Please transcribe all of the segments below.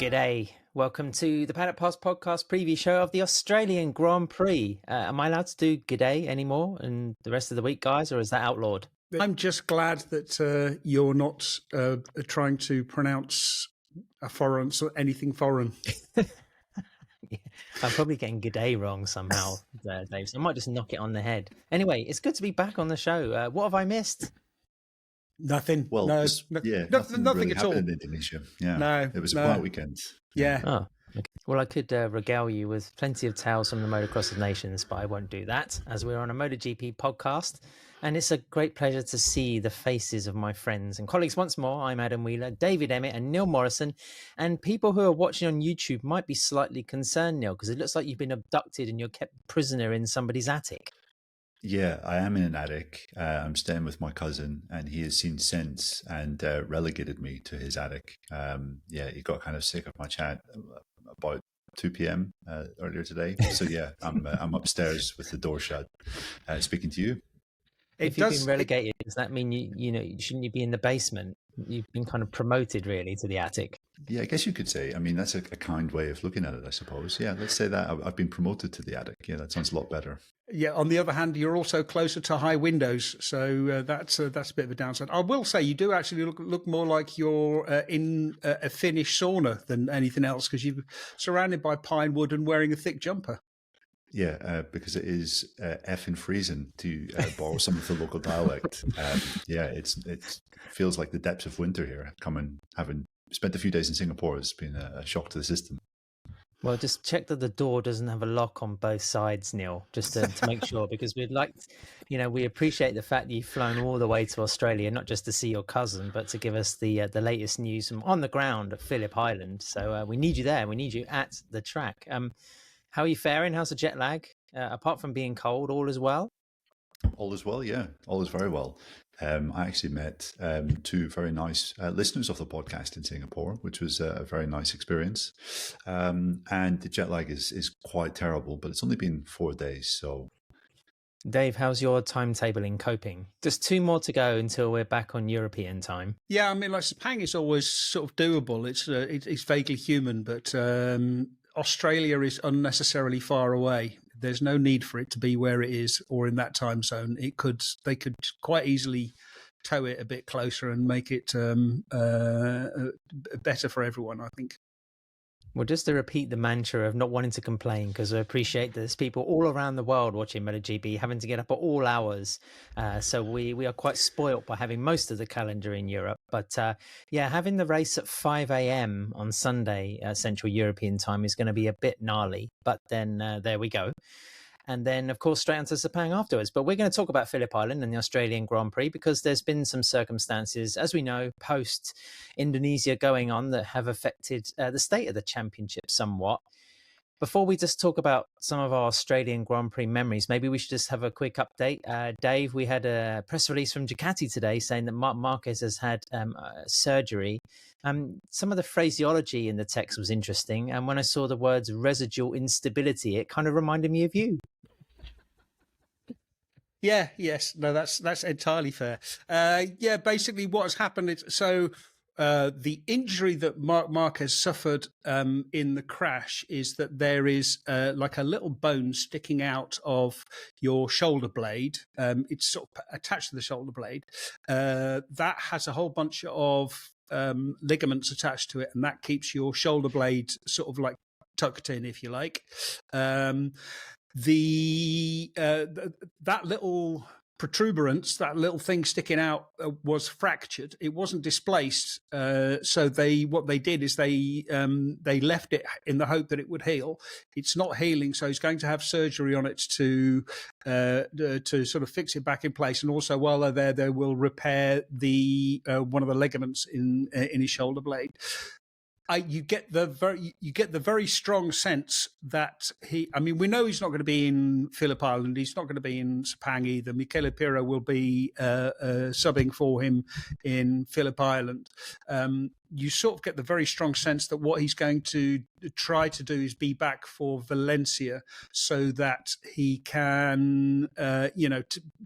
G'day. Welcome to the Paddock Pass podcast preview show of the Australian Grand Prix. Am I allowed to do g'day anymore and the rest of the week, guys, or is that outlawed? I'm just glad that you're not trying to pronounce a foreign, so anything foreign. Yeah, I'm probably getting g'day wrong somehow, Dave, so I might just knock it on the head. Anyway, it's good to be back on the show. What have I missed? Nothing. Well, no, nothing nothing really at all. happened in Indonesia. Yeah, No, it was a quiet weekend. Yeah. Oh, okay. Well, I could regale you with plenty of tales from the Motocross of Nations, but I won't do that as we're on a MotoGP podcast. And it's a great pleasure to see the faces of my friends and colleagues once more. I'm Adam Wheeler, David Emmett and Neil Morrison. And people who are watching on YouTube might be slightly concerned, Neil, because it looks like you've been abducted and you're kept prisoner in somebody's attic. Yeah, I am in an attic. I'm staying with my cousin, and he has seen sense and relegated me to his attic. He got kind of sick of my chat about 2 p.m. Earlier today. So yeah, I'm upstairs with the door shut, speaking to you. If you've been relegated, does that mean shouldn't you be in the basement? You've been kind of promoted really to the attic. Yeah, I guess you could say. I mean, that's a kind way of looking at it, I suppose. Yeah, let's say that I've been promoted to the attic. Yeah, that sounds a lot better. Yeah. On the other hand, you're also closer to high windows, so that's a bit of a downside. I will say you do actually look more like you're in a Finnish sauna than anything else, because you're surrounded by pine wood and wearing a thick jumper. Yeah, because it is effing freezing, to borrow some of the local dialect. It feels like the depths of winter here. Having spent a few days in Singapore has been a shock to the system. Well, just check that the door doesn't have a lock on both sides, Neil, just to make sure, because we appreciate the fact that you've flown all the way to Australia, not just to see your cousin, but to give us the latest news from on the ground at Phillip Island. So we need you there. We need you at the track. How are you faring? How's the jet lag? Apart from being cold, all is well? All is well, yeah. All is very well. I actually met two very nice listeners of the podcast in Singapore, which was a very nice experience. And the jet lag is quite terrible, but it's only been 4 days. So, Dave, how's your timetable in coping? Just 2 more to go until we're back on European time. Yeah, I mean, like Sepang is always sort of doable. It's vaguely human, but Australia is unnecessarily far away. There's no need for it to be where it is or in that time zone. They could quite easily tow it a bit closer and make it better for everyone, I think. Well, just to repeat the mantra of not wanting to complain, because I appreciate there's people all around the world watching MotoGP having to get up at all hours. So we are quite spoilt by having most of the calendar in Europe. But having the race at 5 a.m. on Sunday, Central European time, is going to be a bit gnarly. But then there we go. And then, of course, straight onto Sepang afterwards. But we're going to talk about Phillip Island and the Australian Grand Prix, because there's been some circumstances, as we know, post-Indonesia going on that have affected the state of the championship somewhat. Before we just talk about some of our Australian Grand Prix memories, maybe we should just have a quick update. Dave, we had a press release from Ducati today saying that Marc Marquez has had surgery. Some of the phraseology in the text was interesting. And when I saw the words residual instability, it kind of reminded me of you. Yeah, yes. No, that's entirely fair. Basically what has happened is, the injury that Marc Marquez suffered in the crash is that there is like a little bone sticking out of your shoulder blade. It's sort of attached to the shoulder blade. That has a whole bunch of ligaments attached to it, and that keeps your shoulder blade sort of like tucked in, if you like. That little protuberance, that little thing sticking out, was fractured. It wasn't displaced. So what they did is they left it in the hope that it would heal. It's not healing, so he's going to have surgery on it to sort of fix it back in place. And also, while they're there, they will repair one of the ligaments in his shoulder blade. You get the very strong sense that we know he's not going to be in Phillip Island. He's not going to be in Sepang either. Michele Pirro will be subbing for him in Phillip Island. you sort of get the very strong sense that what he's going to try to do is be back for Valencia so that he can,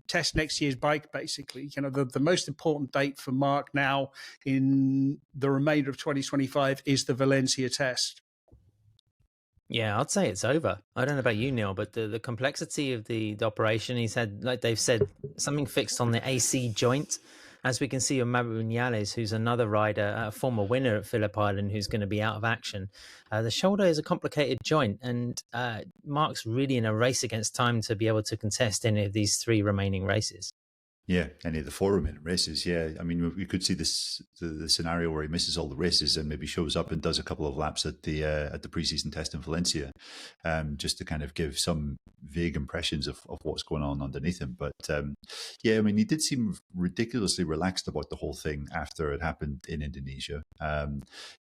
test next year's bike, basically. The most important date for Marc now in the remainder of 2025 is the Valencia test. Yeah, I'd say it's over. I don't know about you, Neil, but the complexity of the operation, he's had, like they've said, something fixed on the AC joint. As we can see with Marc Viñales, who's another rider, a former winner at Phillip Island, who's going to be out of action. The shoulder is a complicated joint, and Marc's really in a race against time to be able to contest any of these 3 remaining races. Yeah, any of the 4 remaining races. Yeah, I mean, we could see the scenario where he misses all the races and maybe shows up and does a couple of laps at the preseason test in Valencia, just to kind of give some vague impressions of what's going on underneath him. But yeah, I mean, he did seem ridiculously relaxed about the whole thing after it happened in Indonesia,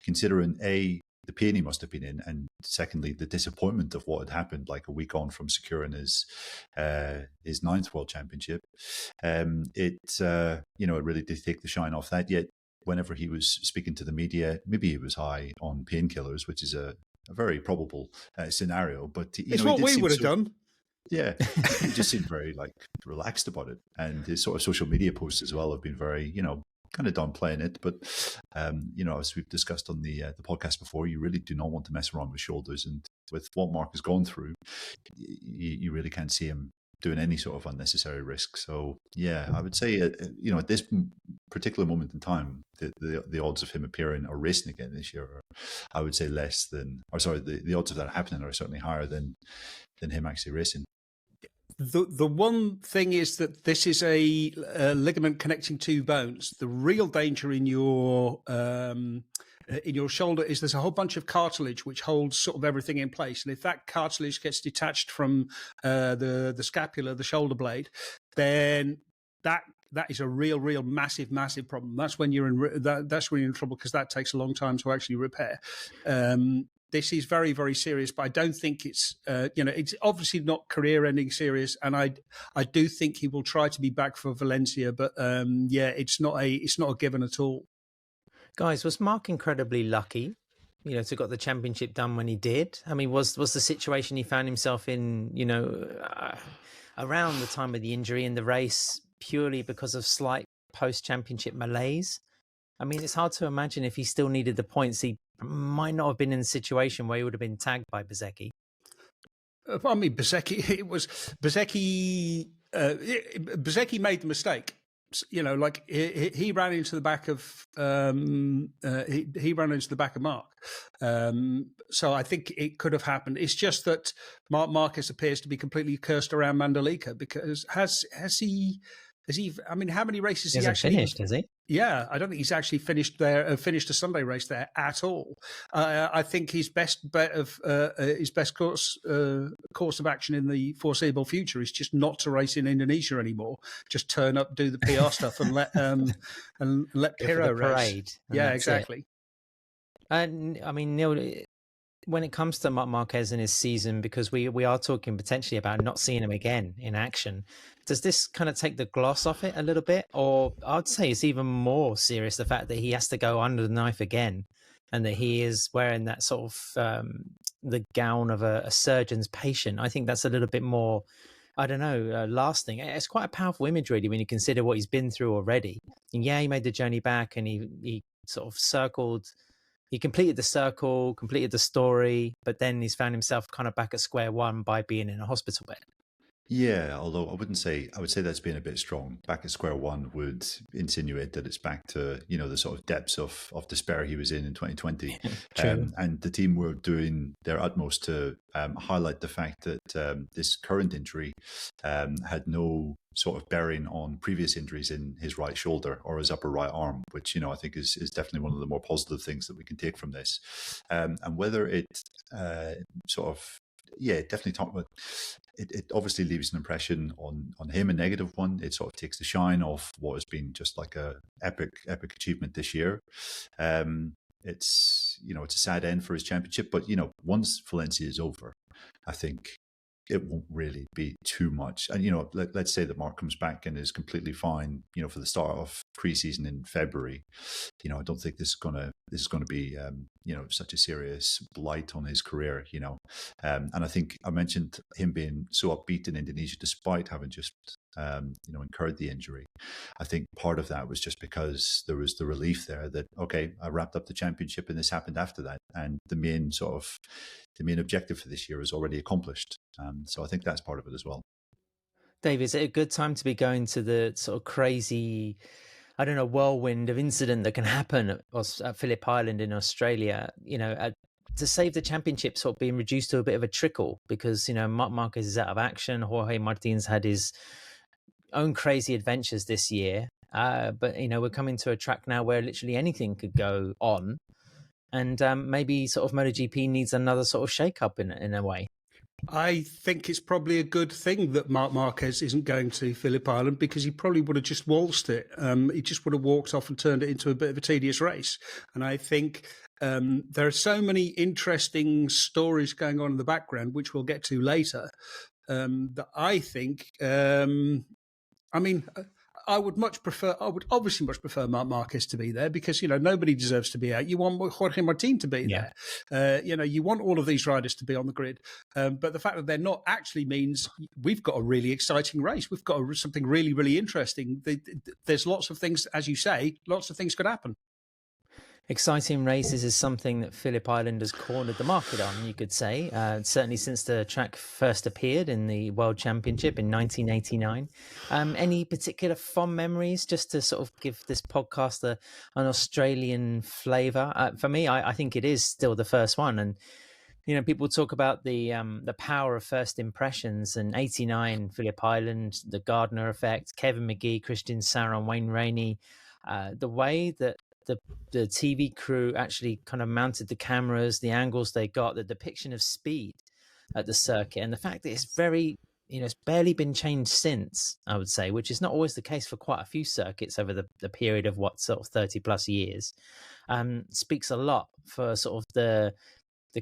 considering the pain he must have been in, and secondly, the disappointment of what had happened like a week on from securing his 9th World Championship. It really did take the shine off that. Yet, whenever he was speaking to the media, maybe he was high on painkillers, which is a very probable scenario. But it's what we would have done. Yeah, he just seemed very relaxed about it, and his sort of social media posts as well have been very kind of downplaying it, but as we've discussed on the podcast before, you really do not want to mess around with shoulders, and with what Marc has gone through, you really can't see him doing any sort of unnecessary risk. So yeah, I would say at this particular moment in time, the odds of him appearing or racing again this year are, I would say, the odds of that happening are certainly higher than him actually racing. The one thing is that this is a ligament connecting 2 bones. The real danger in your shoulder is there's a whole bunch of cartilage which holds sort of everything in place, and if that cartilage gets detached from the scapula, the shoulder blade, then that is a real massive problem. That's when you're in trouble, because that takes a long time to actually repair. This is very, very serious, but I don't think it's obviously not career-ending serious, and I do think he will try to be back for Valencia, but it's not a given at all. Guys, was Marc incredibly lucky, to got the championship done when he did? I mean, was the situation he found himself in, around the time of the injury in the race purely because of slight post-championship malaise? I mean, it's hard to imagine if he still needed the points, he might not have been in a situation where he would have been tagged by Bezzecchi. I mean, Bezzecchi made the mistake. He ran into the back of he ran into the back of Marc. So I think it could have happened. It's just that Marc Marquez appears to be completely cursed around Mandalika, because has he? I mean, how many races he actually finished? Has he? Yeah, I don't think he's actually finished a Sunday race there at all. I think his best bet of his best course of action in the foreseeable future is just not to race in Indonesia anymore. Just turn up, do the PR stuff, and let Pirro race. Yeah, exactly. And I mean, Neil, when it comes to Marc Marquez in his season, because we are talking potentially about not seeing him again in action, does this kind of take the gloss off it a little bit? Or I'd say it's even more serious, the fact that he has to go under the knife again, and that he is wearing that sort of the gown of a surgeon's patient. I think that's a little bit more, I don't know, lasting. It's quite a powerful image, really, when you consider what he's been through already. And yeah, he made the journey back, and he sort of he completed the circle, completed the story, but then he's found himself kind of back at square one by being in a hospital bed. Yeah, although I would say that's been a bit strong. Back at square one would insinuate that it's back to, the sort of depths of despair he was in 2020. And the team were doing their utmost to highlight the fact that this current injury had no sort of bearing on previous injuries in his right shoulder or his upper right arm, which, I think is definitely one of the more positive things that we can take from this. And whether it definitely talk about it obviously leaves an impression on him, a negative one. It sort of takes the shine off what has been just like a epic achievement this year. It's a sad end for his championship, but once Valencia is over, I think it won't really be too much. And, let's say that Mark comes back and is completely fine, for the start of pre-season in February. I don't think this is going to be, such a serious blight on his career, and I think I mentioned him being so upbeat in Indonesia, despite having just, incurred the injury. I think part of that was just because there was the relief there that, okay, I wrapped up the championship and this happened after that. And the main objective for this year is already accomplished. So I think that's part of it as well. Dave, is it a good time to be going to the sort of crazy, I don't know, whirlwind of incident that can happen at Phillip Island in Australia, to save the championship sort of being reduced to a bit of a trickle because, Marc Marquez is out of action. Jorge Martin's had his own crazy adventures this year. But, we're coming to a track now where literally anything could go on. And maybe sort of MotoGP needs another sort of shake-up in a way. I think it's probably a good thing that Marc Marquez isn't going to Phillip Island because he probably would have just waltzed it. He just would have walked off and turned it into a bit of a tedious race. And I think there are so many interesting stories going on in the background, which we'll get to later, that I think, I would obviously much prefer Marc Marquez to be there because, nobody deserves to be out. You want Jorge Martin to be there. You want all of these riders to be on the grid. But the fact that they're not actually means we've got a really exciting race. We've got something really, really interesting. There's lots of things, as you say, lots of things could happen. Exciting races is something that Phillip Island has cornered the market on, you could say, certainly since the track first appeared in the World Championship in 1989. Any particular fond memories, just to sort of give this podcast an Australian flavour? For me, I think it is still the first one. And, people talk about the power of first impressions, and 89, Phillip Island, the Gardner effect, Kevin McGee, Christian Sarron, Wayne Rainey, the way that the TV crew actually kind of mounted the cameras, the angles they got, the depiction of speed at the circuit, and the fact that it's very, it's barely been changed since, I would say, which is not always the case for quite a few circuits over the period of sort of 30 plus years, speaks a lot for sort of the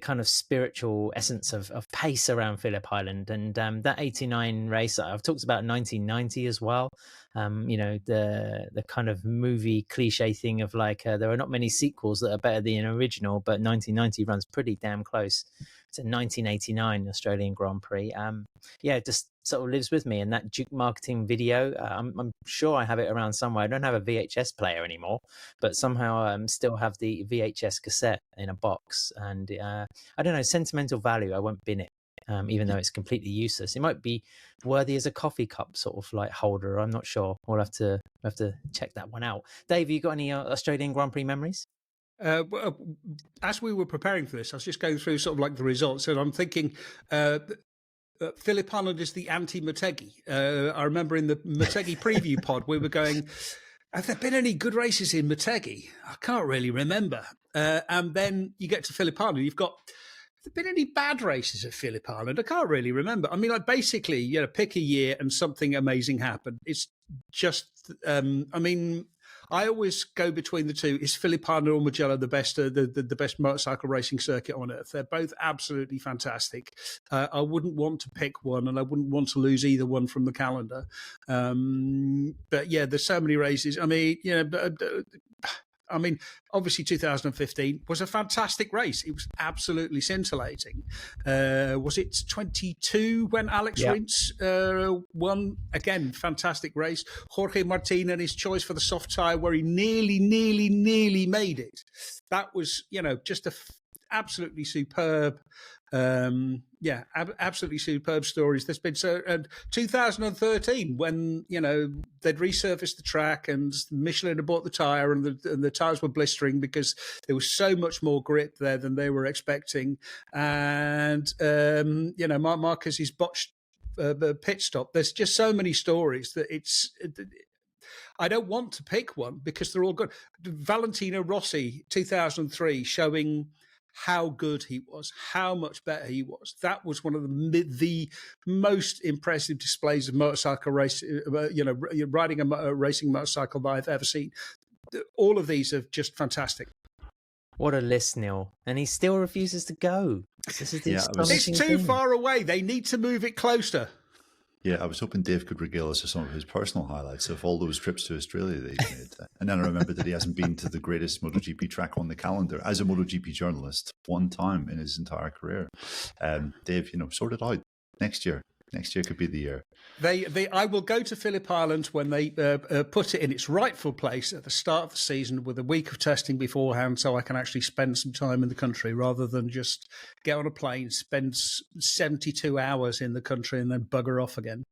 kind of spiritual essence of pace around Phillip Island. And that 89 race, I've talked about 1990 as well. The kind of movie cliche thing of like, there are not many sequels that are better than an original, but 1990 runs pretty damn close to 1989 Australian Grand Prix. It just sort of lives with me. And that Duke marketing video, I'm sure I have it around somewhere. I don't have a VHS player anymore, but somehow I still have the VHS cassette in a box. And I don't know, sentimental value, I won't bin it. Even though it's completely useless, it might be worthy as a coffee cup sort of like holder. I'm not sure. We'll have to check that one out. Dave, you got any Australian Grand Prix memories? As we were preparing for this, I was just going through sort of like the results, and I'm thinking Phillip Island is the anti-Motegi. I remember in the Motegi preview pod, we were going, have there been any good races in Motegi? I can't really remember. And then you get to Phillip Island, you've got, have there been any bad races at Phillip Island? I can't really remember. I mean, like basically, pick a year and something amazing happened. It's just, I always go between the two. Is Phillip Island or Mugello the best, the best motorcycle racing circuit on earth? They're both absolutely fantastic. I wouldn't want to pick one, and I wouldn't want to lose either one from the calendar. But yeah, there's so many races. Obviously 2015 was a fantastic race. It was absolutely scintillating. Was it 22 when Alex Rins won? Again, fantastic race. Jorge Martin and his choice for the soft tyre where he nearly made it. That was, just absolutely superb. Absolutely superb stories. There's been 2013 when they'd resurfaced the track and Michelin had bought the tyre and the tyres were blistering because there was so much more grip there than they were expecting. And Marc Marquez's botched pit stop. There's just so many stories that I don't want to pick one because they're all good. Valentino Rossi 2003 showing how good he was, how much better he was. That was one of the most impressive displays of motorcycle race, riding a racing motorcycle that I've ever seen. All of these are just fantastic. What a list, Neil. And he still refuses to go. This is the Yeah, astonishing It's too thing. far away. They need to move it closer. Yeah, I was hoping Dave could regale us with some of his personal highlights of all those trips to Australia that he's made. And then I remembered that he hasn't been to the greatest MotoGP track on the calendar as a MotoGP journalist one time in his entire career. Dave, sort it out next year. Next year could be the year. I will go to Phillip Island when they put it in its rightful place at the start of the season with a week of testing beforehand, so I can actually spend some time in the country rather than just get on a plane, spend 72 hours in the country and then bugger off again.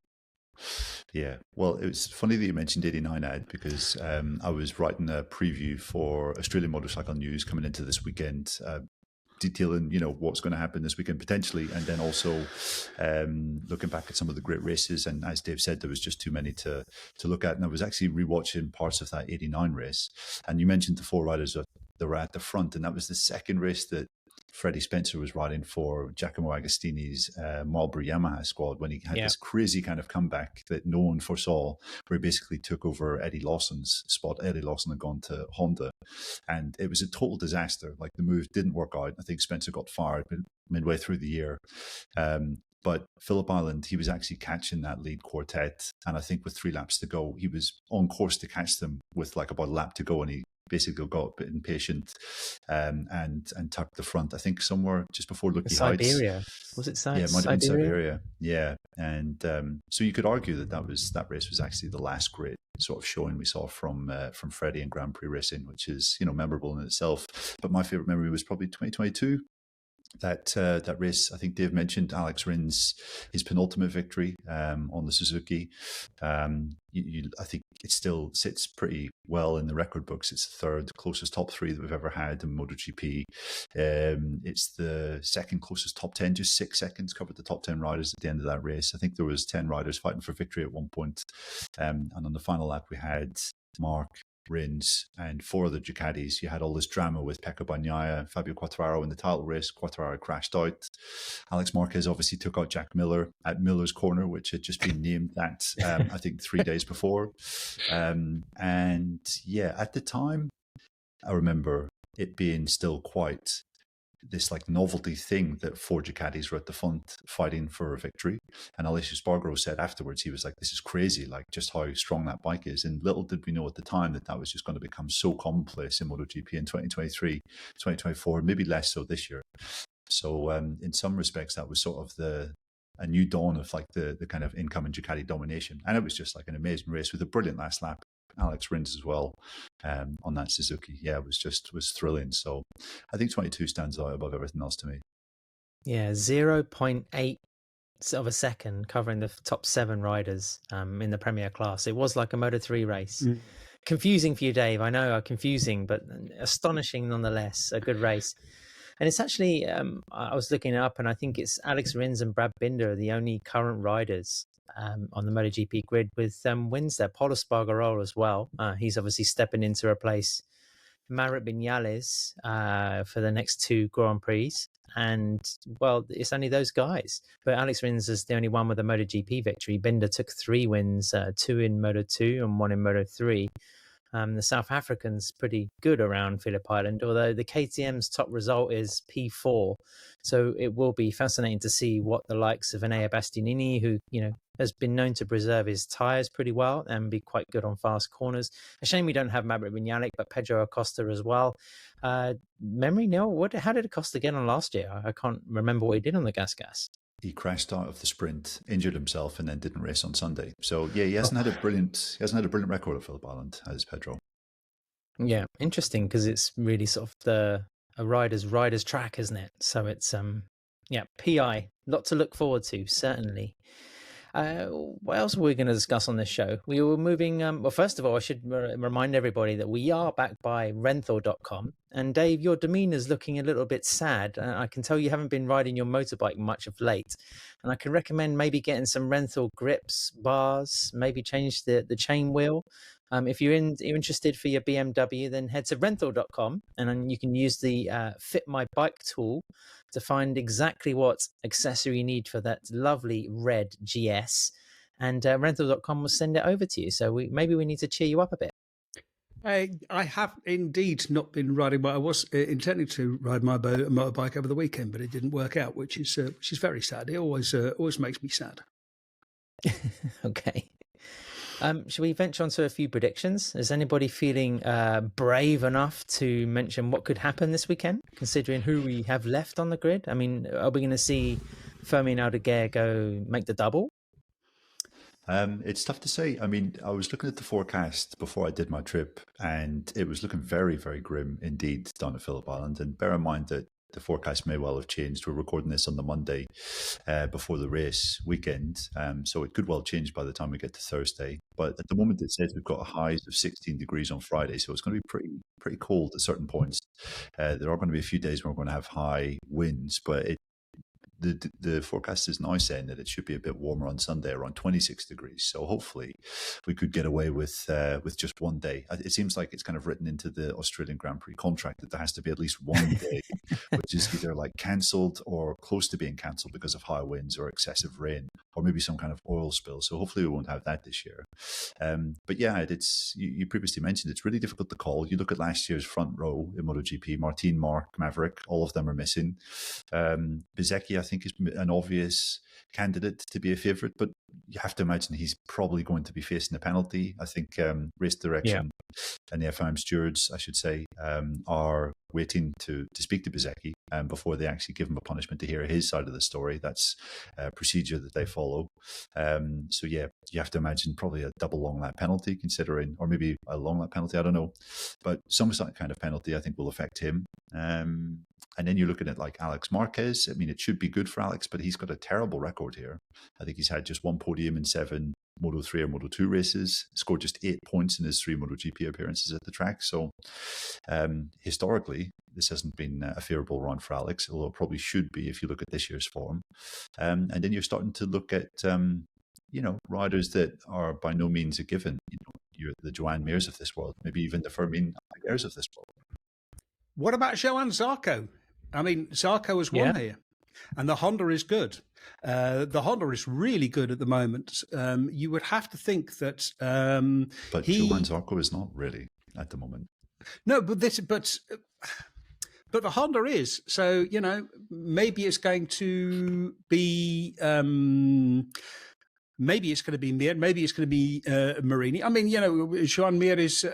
Yeah, well, it was funny that you mentioned 89 Ad because I was writing a preview for Australian Motorcycle News coming into this weekend, detailing what's going to happen this weekend potentially, and then also looking back at some of the great races. And as Dave said, there was just too many to look at, and I was actually rewatching parts of that 89 race, and you mentioned the four riders that were at the front, and that was the second race that Freddie Spencer was riding for Giacomo Agostini's Marlboro Yamaha squad when he had this crazy kind of comeback that no one foresaw, where he basically took over Eddie Lawson's spot. Eddie Lawson had gone to Honda, and it was a total disaster. Like, the move didn't work out. I think Spencer got fired midway through the year. But Phillip Island, he was actually catching that lead quartet, and I think with 3 laps to go, he was on course to catch them with like about a lap to go, and he basically got a bit impatient and tucked the front, I think somewhere just before Lucky Heights. Siberia. Was it Yeah, it might have been Siberia. Yeah. And so you could argue that race was actually the last great sort of showing we saw from Freddie in Grand Prix racing, which is, memorable in itself. But my favorite memory was probably 2022. That race, I think Dave mentioned Alex Rins, his penultimate victory on the Suzuki. I think it still sits pretty well in the record books. It's the third closest top 3 that we've ever had in MotoGP. It's the second closest top 10, just 6 seconds covered the top 10 riders at the end of that race. I think there was 10 riders fighting for victory at one point. And on the final lap, we had Marc, Rins, and 4 other Ducatis. You had all this drama with Pecco Bagnaia, Fabio Quartararo in the title race. Quartararo crashed out. Alex Marquez obviously took out Jack Miller at Miller's Corner, which had just been named that, I think, 3 days before. And yeah, at the time, I remember it being still quite this like novelty thing that 4 Ducatis were at the front fighting for a victory. And Alessio Spargaro said afterwards, he was like, this is crazy, like just how strong that bike is. And little did we know at the time that was just going to become so commonplace in MotoGP in 2023, 2024, maybe less so this year. So in some respects, that was sort of a new dawn of like the kind of incoming Ducati domination. And it was just like an amazing race with a brilliant last lap. Alex Rins as well on that Suzuki. Yeah, it was thrilling. So I think 22 stands out above everything else to me. Yeah, 0.8 of a second covering the top 7 riders in the Premier class. It was like a Moto3 race. Confusing for you, Dave. I know, confusing, but astonishing nonetheless. A good race. And it's actually, I was looking it up, and I think it's Alex Rins and Brad Binder are the only current riders on the MotoGP grid with wins there. Pol Espargaró as well. He's obviously stepping in to replace Maverick Viñales for the next 2 Grand Prix. And, well, it's only those guys. But Alex Rins is the only one with a MotoGP victory. Binder took 3 wins, 2 in Moto2 and 1 in Moto3. The South African's pretty good around Phillip Island, although the KTM's top result is P4. So it will be fascinating to see what the likes of Enea Bastianini, who, has been known to preserve his tyres pretty well and be quite good on fast corners. A shame we don't have Maverick Viñales, but Pedro Acosta as well. Memory, Neil, how did Acosta get on last year? I can't remember what he did on the gas. He crashed out of the sprint, injured himself, and then didn't race on Sunday. So yeah, he hasn't had a brilliant record at Phillip Island, as Pedro. Yeah, interesting, because it's really sort of a rider's track, isn't it? So it's PI, lot to look forward to, certainly. What else are we going to discuss on this show? We were moving. Well, first of all, I should remind everybody that we are backed by Renthal.com. And Dave, your demeanor is looking a little bit sad. I can tell you haven't been riding your motorbike much of late. And I can recommend maybe getting some Renthal grips, bars, maybe change the chain wheel. If you're interested for your BMW, then head to Renthal.com and then you can use the Fit My Bike tool to find exactly what accessory you need for that lovely red GS. And Renthal.com will send it over to you. So maybe we need to cheer you up a bit. I have indeed not been riding, but I was intending to ride my motorbike over the weekend, but it didn't work out, which is very sad. It always makes me sad. Okay. Should we venture onto a few predictions? Is anybody feeling brave enough to mention what could happen this weekend, considering who we have left on the grid? I mean, are we going to see Fermin Aldeguer go make the double? It's tough to say. I mean, I was looking at the forecast before I did my trip, and it was looking very, very grim indeed down at Phillip Island. And bear in mind that the forecast may well have changed. We're recording this on the Monday before the race weekend, so it could well change by the time we get to Thursday. But at the moment, it says we've got a high of 16 degrees on Friday, so it's going to be pretty cold at certain points. There are going to be a few days where we're going to have high winds, but the forecast is now saying that it should be a bit warmer on Sunday, around 26 degrees. So hopefully we could get away with just one day. It seems like it's kind of written into the Australian Grand Prix contract that there has to be at least one day, which is either like cancelled or close to being cancelled because of high winds or excessive rain, or maybe some kind of oil spill. So hopefully we won't have that this year. But yeah, you previously mentioned it's really difficult to call. You look at last year's front row in MotoGP, Martin, Marc, Maverick, all of them are missing. Bezzecchi, I think, is an obvious candidate to be a favourite, but you have to imagine he's probably going to be facing a penalty. I think race direction and the FIM stewards, I should say, are waiting to speak to Bezzecchi before they actually give him a punishment to hear his side of the story. That's a procedure that they follow. So yeah, you have to imagine probably a double long lap penalty, considering, or maybe a long lap penalty, I don't know, but some kind of penalty I think will affect him. And then you're looking at like Alex Marquez. I mean, it should be good for Alex, but he's got a terrible record here. I think he's had just one podium in 7 Moto3 or Moto2 races, scored just 8 points in his 3 MotoGP appearances at the track. So historically, this hasn't been a favourable run for Alex, although it probably should be if you look at this year's form. And then you're starting to look at, riders that are by no means a given. You're the Joan Mirs of this world, maybe even the Fermin Aldeguers of this world. What about Johann Zarco? I mean, Zarco has won here, and the Honda is good. The Honda is really good at the moment. You would have to think that, but Johann Zarco is not really at the moment. No, but the Honda is. So maybe it's going to be. Maybe it's going to be Mir. Maybe it's going to be Marini. I mean, Joan Mir is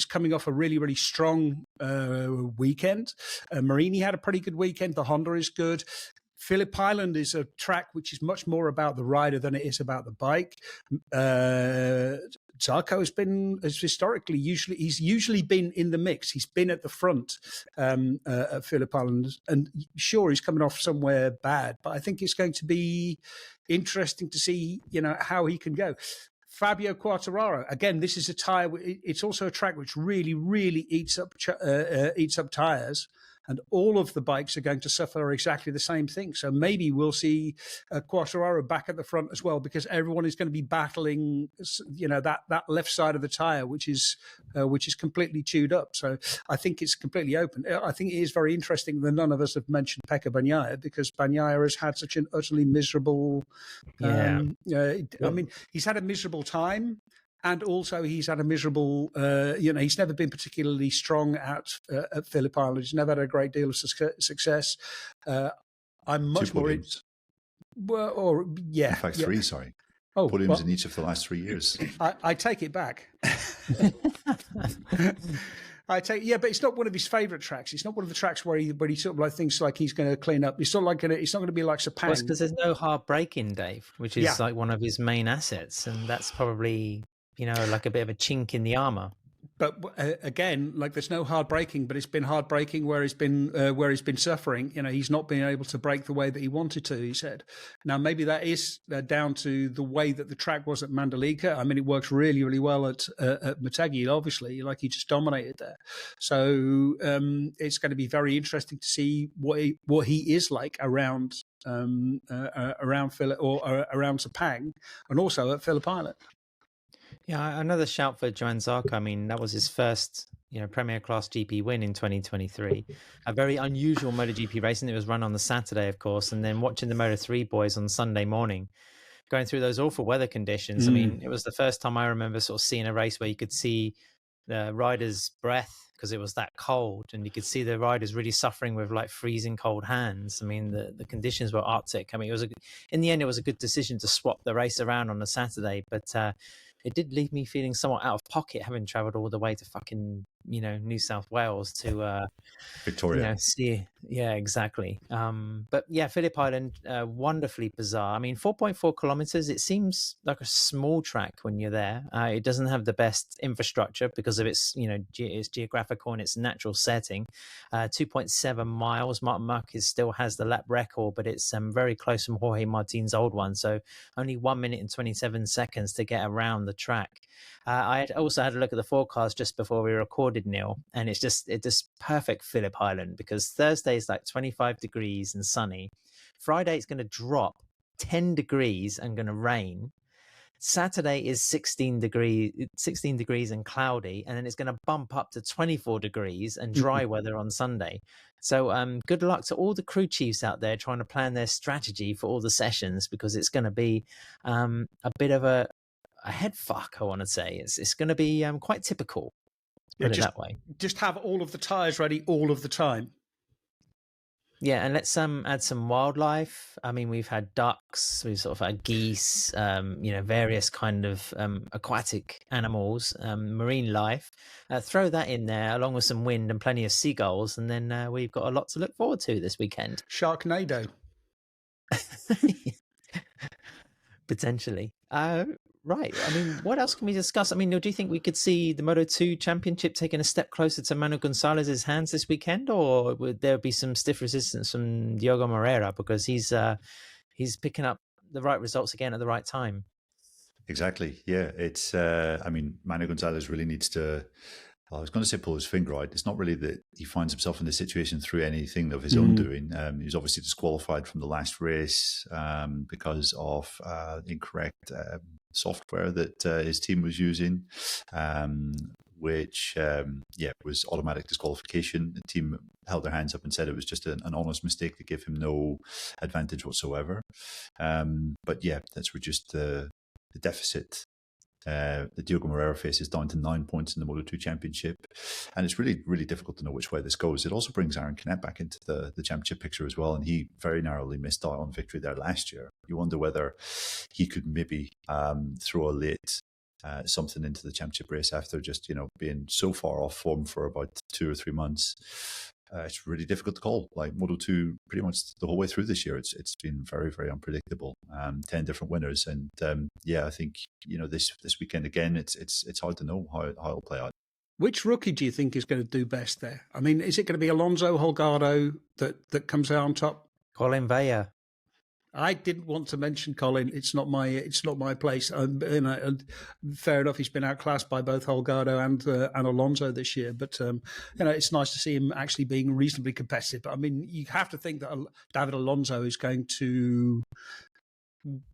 coming off a really, really strong weekend. Marini had a pretty good weekend. The Honda is good. Phillip Island is a track which is much more about the rider than it is about the bike. Zarco has historically usually been in the mix. He's been at the front at Phillip Island, and sure, he's coming off somewhere bad, but I think it's going to be interesting to see, how he can go. Fabio Quartararo, again, this is a tire. It's also a track which really, really eats up tires. And all of the bikes are going to suffer exactly the same thing. So maybe we'll see Quartararo back at the front as well, because everyone is going to be battling, that left side of the tire, which is completely chewed up. So I think it's completely open. I think it is very interesting that none of us have mentioned Pecco Bagnaia, because Bagnaia has had such an utterly miserable. I mean, he's had a miserable time. And also, he's had a miserable, he's never been particularly strong at Phillip Island. He's never had a great deal of success. I'm much more... In fact, 3, sorry. Oh, podiums in each of the last 3 years. I take it back. but it's not one of his favourite tracks. It's not one of the tracks where he sort of like thinks like he's going to clean up. It's not going to be like Sepang. Well, it's because there's no hard braking, Dave, which is like one of his main assets, and that's probably like a bit of a chink in the armor. But again, like there's no hard braking, but it's been hard braking where he's been suffering. He's not been able to brake the way that he wanted to, he said. Now, maybe that is down to the way that the track was at Mandalika. I mean, it works really, really well at Motegi, obviously, like he just dominated there. So it's going to be very interesting to see what he is like around Phillip or around Sepang, and also at Phillip Island. Yeah, another shout for Johann Zarco. I mean, that was his first, Premier Class GP win in 2023. A very unusual MotoGP racing. It was run on the Saturday, of course, and then watching the Moto3 boys on Sunday morning going through those awful weather conditions. I mean, it was the first time I remember sort of seeing a race where you could see the riders' breath because it was that cold, and you could see the riders really suffering with like freezing cold hands. I mean, the conditions were Arctic. I mean, in the end, it was a good decision to swap the race around on a Saturday, but it did leave me feeling somewhat out of pocket, having traveled all the way to fucking, New South Wales to Victoria. see. Yeah, exactly. But yeah, Phillip Island, wonderfully bizarre. I mean, 4.4 kilometers, it seems like a small track when you're there. It doesn't have the best infrastructure because of its, its geographical and its natural setting. 2.7 miles. Marc Marquez still has the lap record, but it's very close from Jorge Martin's old one. So only 1 minute and 27 seconds to get around the track. I also had a look at the forecast just before we recorded, Neil, and it's just perfect Phillip Island, because Thursday is like 25 degrees and sunny. Friday it's going to drop 10 degrees and going to rain. Saturday is 16 degrees and cloudy, and then it's going to bump up to 24 degrees and dry weather on Sunday. So good luck to all the crew chiefs out there trying to plan their strategy for all the sessions, because it's going to be a bit of a head fuck, I want to say. It's going to be quite typical. Put it that way. Just have all of the tyres ready all of the time. Yeah, and let's add some wildlife. I mean, we've had ducks, we've sort of had geese, various kind of aquatic animals, marine life. Throw that in there along with some wind and plenty of seagulls, and then we've got a lot to look forward to this weekend. Sharknado. Potentially. Right. I mean, what else can we discuss? I mean, do you think we could see the Moto2 championship taking a step closer to Manu Gonzalez's hands this weekend, or would there be some stiff resistance from Diogo Moreira, because he's picking up the right results again at the right time? Exactly. Yeah. It's, Manu Gonzalez really needs to, I was going to say pull his finger out. It's not really that he finds himself in this situation through anything of his own doing. He was obviously disqualified from the last race because of incorrect software that his team was using, which was automatic disqualification. The team held their hands up and said it was just an honest mistake that gave him no advantage whatsoever. But yeah, that's reduced the deficit the Diogo Moreira faces down to 9 points in the Moto2 Championship, and it's really, really difficult to know which way this goes. It also brings Aaron Canet back into the championship picture as well, and he very narrowly missed out on victory there last year. You wonder whether he could maybe throw a late something into the championship race after just being so far off form for about 2 or 3 months. It's really difficult to call. Like Moto2, pretty much the whole way through this year, it's been very, very unpredictable. 10 different winners, and I think this weekend again, it's hard to know how it'll play out. Which rookie do you think is going to do best there? I mean, is it going to be Alonso, Holgado that comes out on top? Colin Vaya. I didn't want to mention Colin. It's not my place. Fair enough. He's been outclassed by both Holgado and Alonso this year, but it's nice to see him actually being reasonably competitive. But I mean, you have to think that David Alonso is going to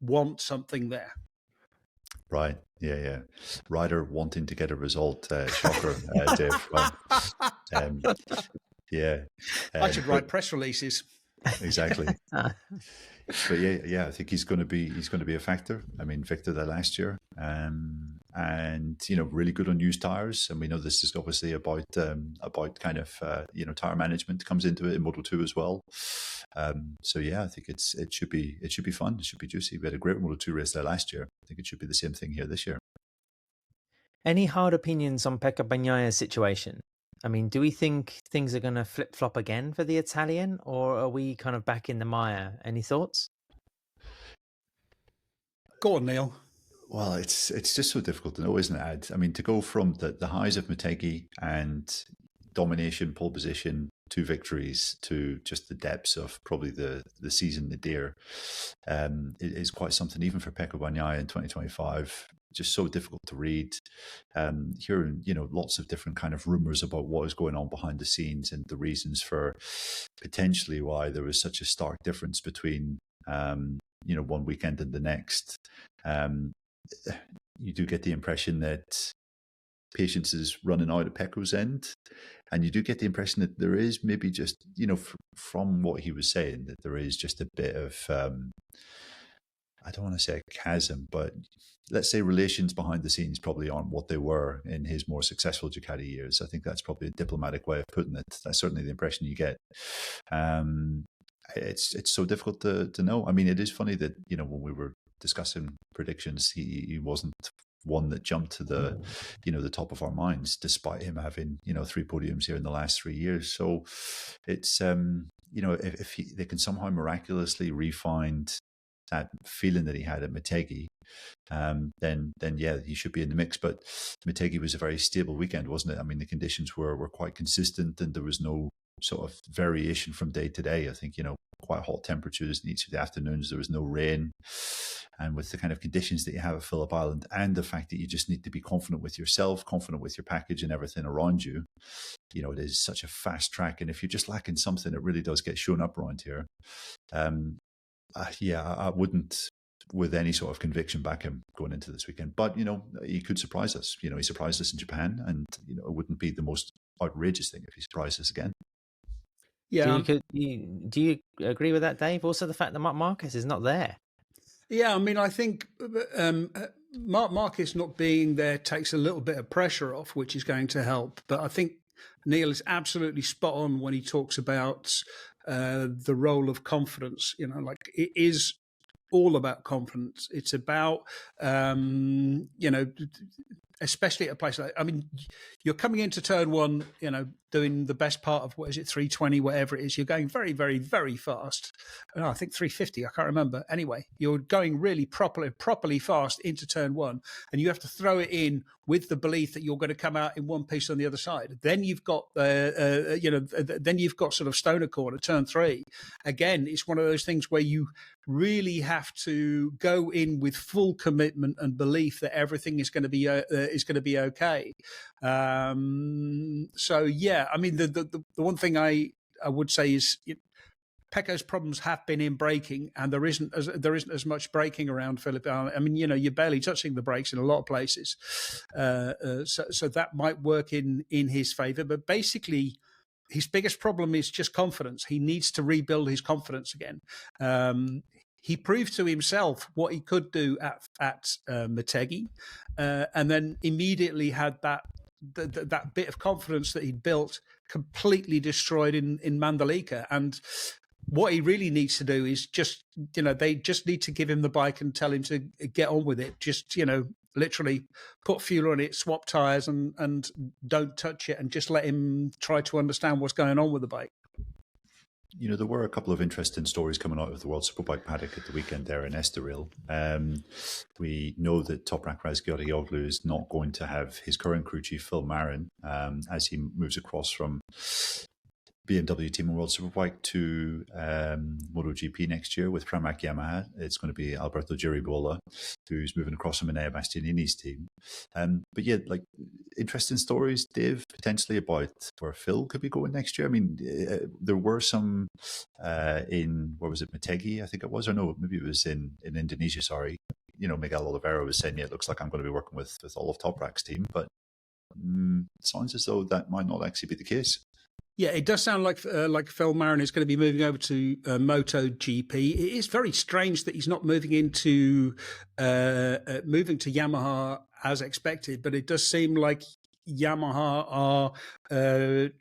want something there. Right. Yeah. Rider wanting to get a result. Shocker, Dave. Well, I should write press releases. Exactly. But yeah, I think he's going to be a factor. I mean, Victor there last year, and really good on used tires. And we know this is obviously about kind of tire management comes into it in Moto2 as well. So yeah, I think it should be fun. It should be juicy. We had a great Moto2 race there last year. I think it should be the same thing here this year. Any hard opinions on Pecco Bagnaia's situation? I mean, do we think things are going to flip-flop again for the Italian, or are we kind of back in the mire? Any thoughts? Go on, Neil. Well, it's just so difficult to know, isn't it, Ad? I mean, to go from the highs of Motegi and domination, pole position, 2 victories, to just the depths of probably the season nadir, it is quite something, even for Pecco Bagnaia in 2025. Just so difficult to read. Hearing, lots of different kind of rumors about what is going on behind the scenes and the reasons for potentially why there was such a stark difference between, one weekend and the next. You do get the impression that patience is running out at Pecco's end, and you do get the impression that there is maybe just, from what he was saying, that there is just a bit of I don't want to say a chasm, but let's say relations behind the scenes probably aren't what they were in his more successful Ducati years. I think that's probably a diplomatic way of putting it. That's certainly the impression you get. Um, it's so difficult to know. I mean, it is funny that, you know, when we were discussing predictions, he wasn't one that jumped to the, you know, the top of our minds, despite him having, you know, 3 podiums here in the last 3 years. So it's you know, if they can somehow miraculously re-find that feeling that he had at Motegi, then yeah, he should be in the mix. But Motegi was a very stable weekend, wasn't it? I mean, the conditions were quite consistent, and there was no sort of variation from day to day. I think, you know, quite hot temperatures in each of the afternoons. There was no rain, and with the kind of conditions that you have at Phillip Island, and the fact that you just need to be confident with yourself, confident with your package and everything around you. You know, it is such a fast track, and if you're just lacking something, it really does get shown up around here. Yeah, I wouldn't, with any sort of conviction, back him going into this weekend. But, you know, he could surprise us. You know, he surprised us in Japan, and, you know, it wouldn't be the most outrageous thing if he surprised us again. Yeah. Do you agree with that, Dave? Also, the fact that Marc Marquez is not there. Yeah, I mean, I think Marc Marquez not being there takes a little bit of pressure off, which is going to help. But I think Neil is absolutely spot on when he talks about the role of confidence. You know, like, it is all about confidence. It's about, you know, especially at a place like, I mean, you're coming into turn one, you know, doing the best part of, 320, whatever it is. You're going very, very, very fast. I think 350, I can't remember. Anyway, you're going really properly fast into turn one, and you have to throw it in with the belief that you're going to come out in one piece on the other side. Then you've got, then you've got sort of Stoner Corner, turn three. Again, it's one of those things where you really have to go in with full commitment and belief that everything is going to be okay. So yeah, I mean, the one thing I would say is, Pecco's problems have been in braking, and there isn't as much braking around Phillip Island. I mean, you know, you're barely touching the brakes in a lot of places, so that might work in his favour. But basically, his biggest problem is just confidence. He needs to rebuild his confidence again. He proved to himself what he could do at Motegi, and then immediately had that bit of confidence that he'd built completely destroyed in Mandalika. And what he really needs to do is just, you know, they just need to give him the bike and tell him to get on with it. Just, you know, literally put fuel on it, swap tires, and don't touch it, and just let him try to understand what's going on with the bike. You know, there were a couple of interesting stories coming out of the World Superbike paddock at the weekend there in Estoril. We know that Toprak Razgatlioglu is not going to have his current crew chief, Phil Marin, as he moves across from BMW Team and World Superbike to MotoGP next year with Pramac Yamaha. It's going to be Alberto Giribola, who's moving across from Enea Bastianini's team. But yeah, like, interesting stories, Dave, potentially about where Phil could be going next year. I mean, there were some in, where was it, Motegi, I think it was, or no, maybe it was in Indonesia, sorry. You know, Miguel Oliveira was saying, yeah, it looks like I'm going to be working with all of Toprak's team, but it sounds as though that might not actually be the case. Yeah, it does sound like Phil Marin is going to be moving over to MotoGP. It is very strange that he's not moving to Yamaha as expected, but it does seem like Yamaha are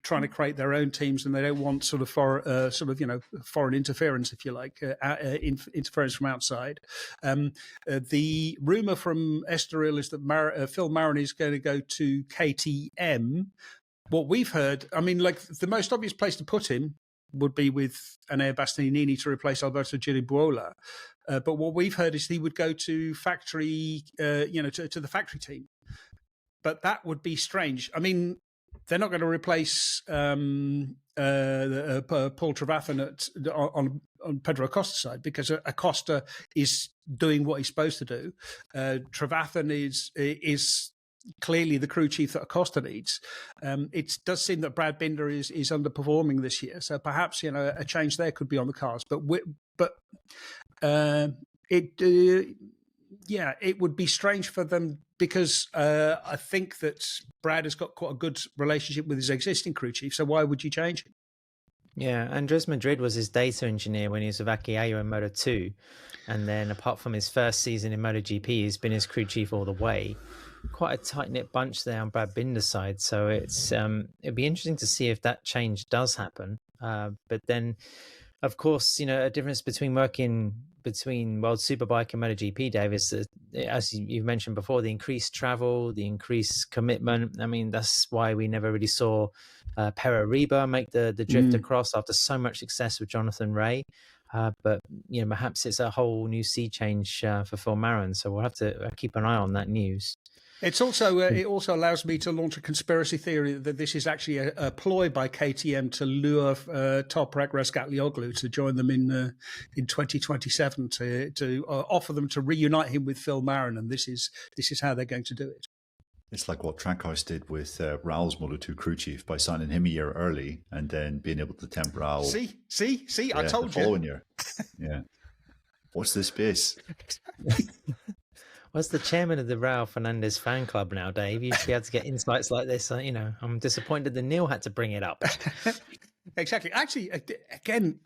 trying to create their own teams, and they don't want sort of foreign interference, if you like, interference from outside. The rumor from Estoril is that Phil Marin is going to go to KTM. What we've heard, I mean, like, the most obvious place to put him would be with Enea Bastianini to replace Alberto Giribola. But what we've heard is he would go to factory, to the factory team. But that would be strange. I mean, they're not going to replace Paul Trevathan on Pedro Acosta's side, because Acosta is doing what he's supposed to do. Trevathan is clearly the crew chief that Acosta needs. It does seem that Brad Binder is underperforming this year, so perhaps, you know, a change there could be on the cards. It would be strange for them, because I think that Brad has got quite a good relationship with his existing crew chief. So why would you change him? Yeah, Andres Madrid was his data engineer when he was with Akiyama in Moto2. And then apart from his first season in MotoGP, he's been his crew chief all the way. Quite a tight-knit bunch there on Brad Binder's side. So it'd be interesting to see if that change does happen. But then, of course, a difference between working between World Superbike and MotoGP, Dave, is that, as you've mentioned before, the increased travel, the increased commitment. I mean, that's why we never really saw Pere Riba make the drift across after so much success with Jonathan Ray. But perhaps it's a whole new sea change for Phil Marron. So we'll have to keep an eye on that news. It's also it also allows me to launch a conspiracy theory that this is actually a ploy by KTM to lure Toprak Razgatlioglu to join them in 2027 to offer them to reunite him with Phil Marron, and this is how they're going to do it. It's like what Trackhouse did with Raul's Moto2 crew chief by signing him a year early and then being able to tempt Raul. See, I told the following year. Yeah. What's the space? What's the chairman of the Raul Fernandez fan club now, Dave? You should be able to get insights like this. I'm disappointed that Neil had to bring it up. Exactly. Actually, again,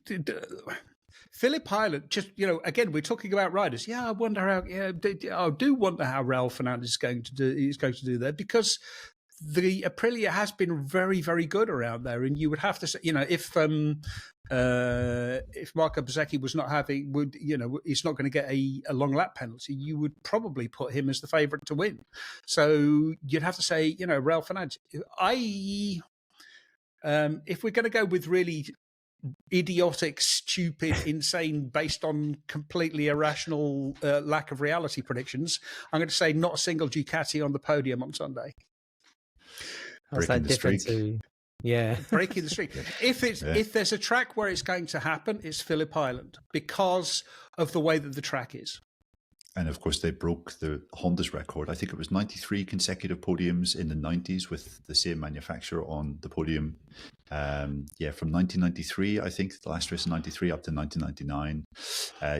Phillip Island, just, again, we're talking about riders. Yeah, I wonder how, I do wonder how Raul Fernandez is going to do there, because the Aprilia has been very, very good around there. And you would have to say, if Marco Bezzecchi was not he's not going to get a long lap penalty, you would probably put him as the favourite to win. So you'd have to say, Raul Fernandez. If we're going to go with really idiotic, stupid, insane, based on completely irrational lack of reality predictions, I'm going to say not a single Ducati on the podium on Sunday. Breaking the streak. Breaking the streak. If there's a track where it's going to happen, it's Phillip Island, because of the way that the track is. And of course, they broke the Honda's record. I think it was 93 consecutive podiums in the 90s with the same manufacturer on the podium. From 1993, I think the last race in 93 up to 1999,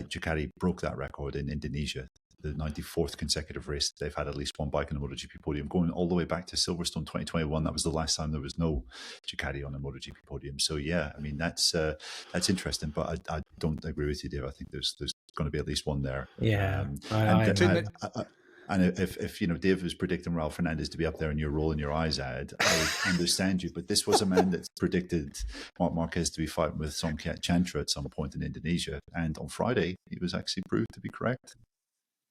Ducati broke that record in Indonesia. The 94th consecutive race they've had at least one bike on the MotoGP podium, going all the way back to Silverstone 2021. That was the last time there was no Ducati on a MotoGP podium. So yeah, I mean that's interesting, but I don't agree with you, Dave. I think there's going to be at least one there. Yeah, and if Dave was predicting Raul Fernandez to be up there and you're rolling your eyes at, I would understand you. But this was a man that's predicted Marc Marquez to be fighting with Somkhat Chantra at some point in Indonesia, and on Friday he was actually proved to be correct.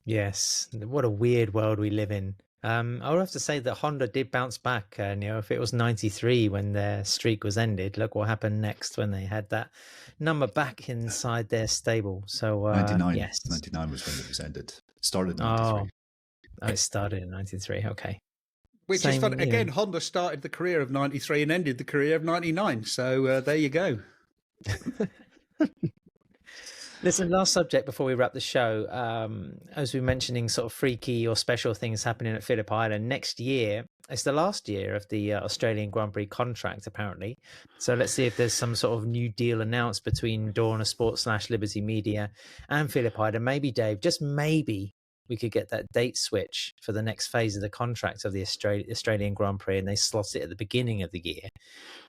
Yes, what a weird world we live in. I would have to say that Honda did bounce back. If it was 93 when their streak was ended, look what happened next when they had that number back inside their stable. So 99, yes, 99 was when it was ended. Started in 93. Oh, it started in 93. Okay. Which is fun. Again, Honda started the career of 93 and ended the career of 99. So there you go. Listen, last subject before we wrap the show. As we were mentioning, sort of freaky or special things happening at Phillip Island next year. It's the last year of the Australian Grand Prix contract, apparently. So let's see if there's some sort of new deal announced between Dorna Sports / Liberty Media and Phillip Island. Maybe, Dave, just maybe we could get that date switch for the next phase of the contract of the Australian Grand Prix, and they slot it at the beginning of the year.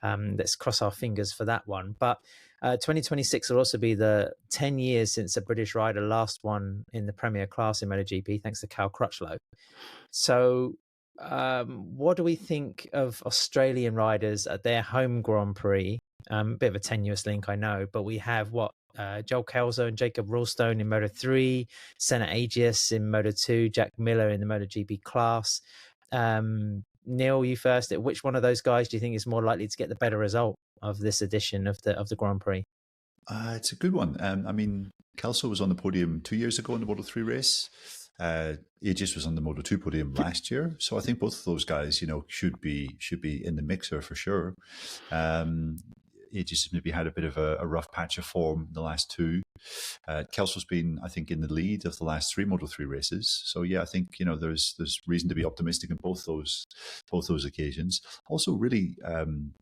Let's cross our fingers for that one. But 2026 will also be the 10 years since a British rider last won in the Premier Class in MotoGP, thanks to Cal Crutchlow. So what do we think of Australian riders at their home Grand Prix? Bit of a tenuous link, I know, but we have Joel Kelso and Jacob Ralston in Moto3, Senna Agius in Moto2, Jack Miller in the MotoGP class. Neil, you first. Which one of those guys do you think is more likely to get the better result of this edition of the Grand Prix? It's a good one. I mean, Kelso was on the podium 2 years ago in the Moto3 race. Aegis was on the Moto2 podium last year, so I think both of those guys, should be in the mixer for sure. Aegis has maybe had a bit of a rough patch of form in the last two. Kelso's been, I think, in the lead of the last three Moto3 races. So yeah, I think there's reason to be optimistic in both those occasions. Also, really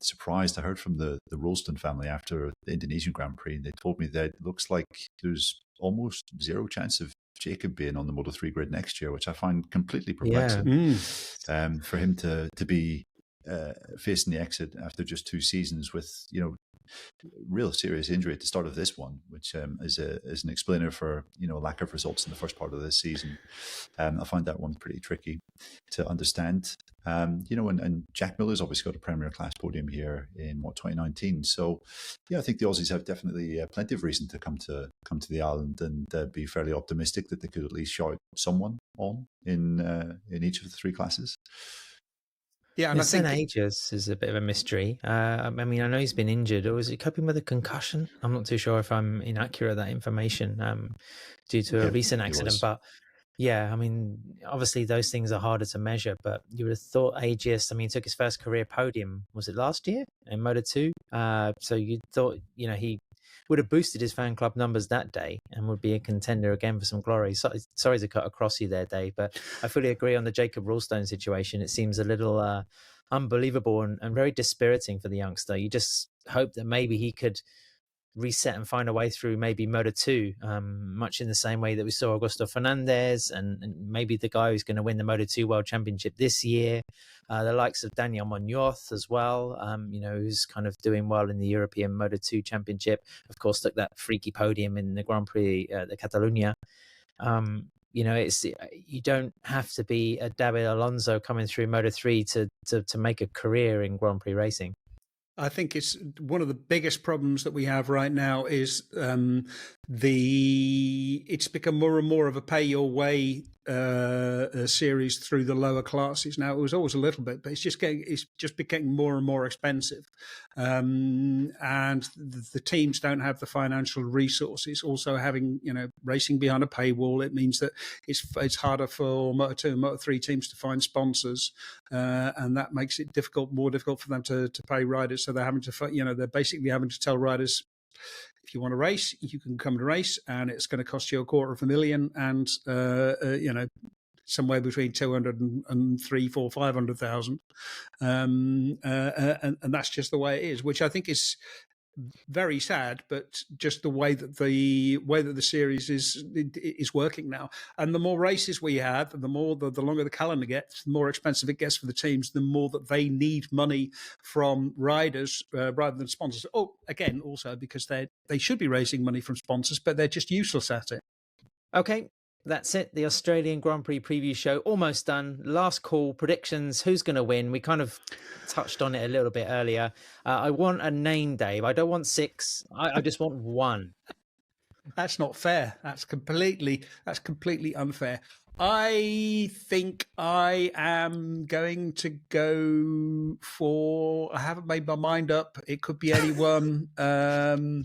surprised. I heard from the Ralston family after the Indonesian Grand Prix, and they told me that it looks like there's almost zero chance of Jacob being on the Moto3 grid next year, which I find completely perplexing. For him to be facing the exit after just two seasons with real serious injury at the start of this one, which is an explainer for lack of results in the first part of this season. I find that one pretty tricky to understand. And Jack Miller's obviously got a Premier Class podium here in 2019. So, I think the Aussies have definitely plenty of reason to come to the island and be fairly optimistic that they could at least shout someone on in each of the three classes. Yeah, and I think Ages is a bit of a mystery. I mean, I know he's been injured, or is he coping with a concussion? I'm not too sure if I'm inaccurate of that information due to a recent accident. But yeah, I mean, obviously those things are harder to measure. But you would have thought Aegis, I mean, he took his first career podium, was it last year in Moto2? So you thought, he would have boosted his fan club numbers that day and would be a contender again for some glory. Sorry to cut across you there, Dave, but I fully agree on the Jacob Ralston situation. It seems a little unbelievable and very dispiriting for the youngster. You just hope that maybe he could reset and find a way through maybe Moto2, much in the same way that we saw Augusto Fernandez and maybe the guy who's going to win the Moto2 World Championship this year, the likes of Daniel Munoz as well, who's kind of doing well in the European Moto2 Championship. Of course, took that freaky podium in the Grand Prix de Catalunya. It's you don't have to be a David Alonso coming through Moto3 to make a career in Grand Prix racing. I think it's one of the biggest problems that we have right now is it's become more and more of a pay your way series through the lower classes. Now, it was always a little bit, but it's just becoming more and more expensive, and the teams don't have the financial resources. Also, having racing behind a paywall, it means that it's harder for Moto2 and Moto3 teams to find sponsors, and that makes it more difficult for them to pay riders. So they're having to, they're basically having to tell riders, if you want to race, you can come to race, and it's going to cost you $250,000 and somewhere between 200 and 500,000, and that's just the way it is, which I think is very sad, but just the way that the series is working now. And the more races we have, and the longer the calendar gets, the more expensive it gets for the teams, the more that they need money from riders rather than sponsors. Oh, again, also because they should be raising money from sponsors, but they're just useless at it. Okay. That's it. The Australian Grand Prix preview show almost done. Last call, predictions. Who's going to win? We kind of touched on it a little bit earlier. I want a name, Dave. I don't want 6. I just want 1. That's not fair. That's completely unfair. I think I am going to go for. I haven't made my mind up. It could be anyone. I'm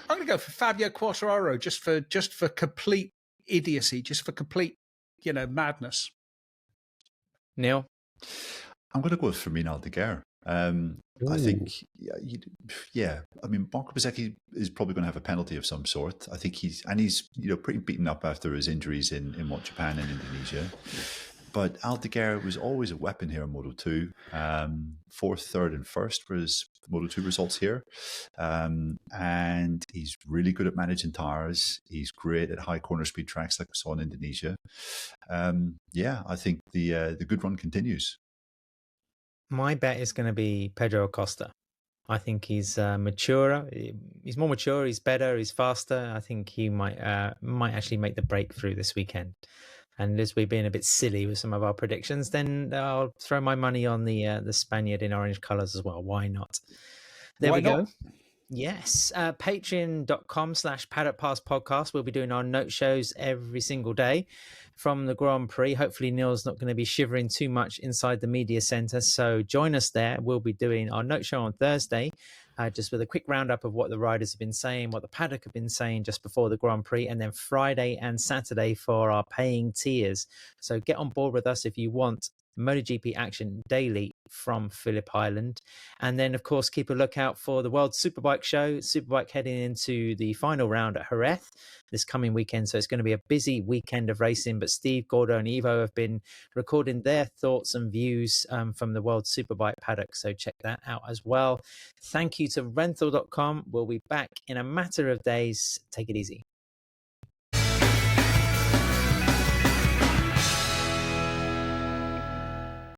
going to go for Fabio Quartararo, just for complete idiocy, just for complete, madness. Neil? I'm going to go with Firmino Aldeguer. I think, I mean, Marc Marquez is probably going to have a penalty of some sort. I think he's pretty beaten up after his injuries in Japan and Indonesia. But Aldeguer was always a weapon here in Moto2. 4th, 3rd, and 1st for his Moto2 results here. And he's really good at managing tires. He's great at high corner speed tracks like we saw in Indonesia. I think the good run continues. My bet is going to be Pedro Acosta. I think he's maturer. He's more mature. He's better. He's faster. I think he might actually make the breakthrough this weekend. And as we've been a bit silly with some of our predictions, then I'll throw my money on the Spaniard in orange colours as well. Why not? There we go. Yes. Patreon.com/Paddock Pass Podcast. We'll be doing our note shows every single day from the Grand Prix. Hopefully Neil's not going to be shivering too much inside the media centre. So join us there. We'll be doing our note show on Thursday, just with a quick roundup of what the riders have been saying, what the paddock have been saying just before the Grand Prix, and then Friday and Saturday for our paying tiers. So get on board with us if you want MotoGP action daily from Phillip Island. And then, of course, keep a lookout for the World Superbike show. Superbike heading into the final round at Jerez this coming weekend. So it's going to be a busy weekend of racing. But Steve, Gordo and Evo have been recording their thoughts and views from the World Superbike paddock. So check that out as well. Thank you to renthal.com. We'll be back in a matter of days. Take it easy.